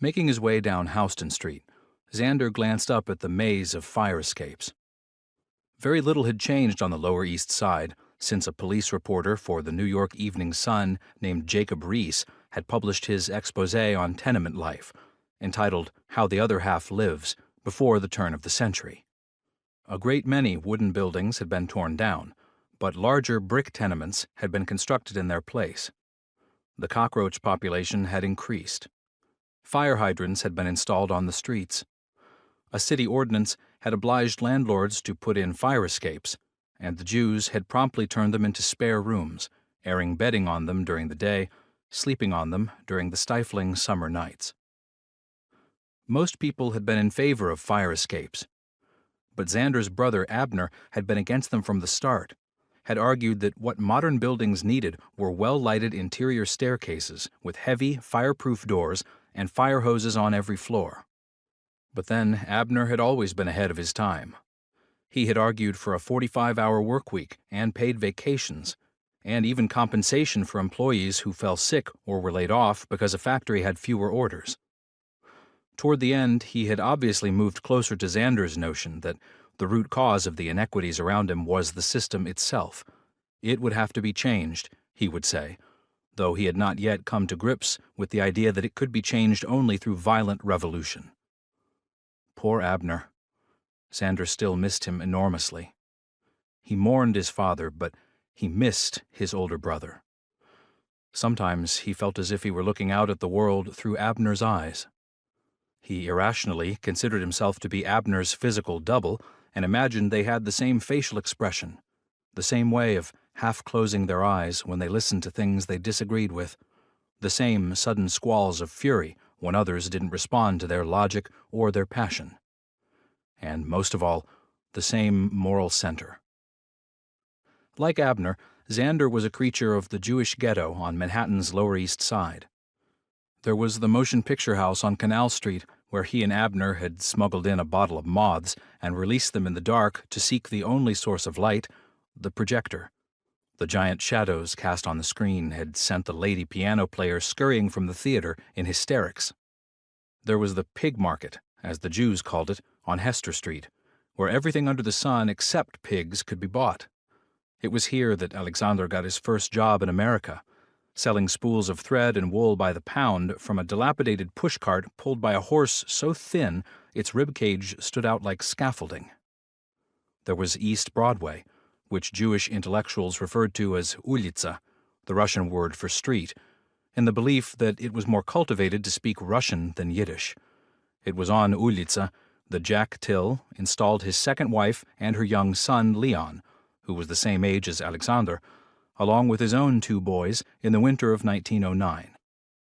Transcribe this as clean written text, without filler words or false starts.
Making his way down Houston Street, Xander glanced up at the maze of fire escapes. Very little had changed on the Lower East Side since a police reporter for the New York Evening Sun named Jacob Reese had published his exposé on tenement life, entitled How the Other Half Lives, before the turn of the century. A great many wooden buildings had been torn down, but larger brick tenements had been constructed in their place. The cockroach population had increased. Fire hydrants had been installed on the streets. A city ordinance had obliged landlords to put in fire escapes, and the Jews had promptly turned them into spare rooms, airing bedding on them during the day, sleeping on them during the stifling summer nights. Most people had been in favor of fire escapes, but Xander's brother Abner had been against them from the start, had argued that what modern buildings needed were well-lighted interior staircases with heavy, fireproof doors and fire hoses on every floor. But then Abner had always been ahead of his time. He had argued for a 45-hour work week and paid vacations, and even compensation for employees who fell sick or were laid off because a factory had fewer orders. Toward the end, he had obviously moved closer to Xander's notion that the root cause of the inequities around him was the system itself. It would have to be changed, he would say, though he had not yet come to grips with the idea that it could be changed only through violent revolution. Poor Abner. Xander still missed him enormously. He mourned his father, but he missed his older brother. Sometimes he felt as if he were looking out at the world through Abner's eyes. He irrationally considered himself to be Abner's physical double and imagined they had the same facial expression, the same way of half-closing their eyes when they listened to things they disagreed with, the same sudden squalls of fury when others didn't respond to their logic or their passion. And most of all, the same moral center. Like Abner, Xander was a creature of the Jewish ghetto on Manhattan's Lower East Side. There was the motion picture house on Canal Street where he and Abner had smuggled in a bottle of moths and released them in the dark to seek the only source of light, the projector. The giant shadows cast on the screen had sent the lady piano player scurrying from the theater in hysterics. There was the pig market, as the Jews called it, on Hester Street, where everything under the sun except pigs could be bought. It was here that Alexander got his first job in America, selling spools of thread and wool by the pound from a dilapidated pushcart pulled by a horse so thin its ribcage stood out like scaffolding. There was East Broadway, which Jewish intellectuals referred to as ulitsa, the Russian word for street, in the belief that it was more cultivated to speak Russian than Yiddish. It was on Ulitsa that Jack Til installed his second wife and her young son Leon, who was the same age as Alexander, along with his own two boys in the winter of 1909.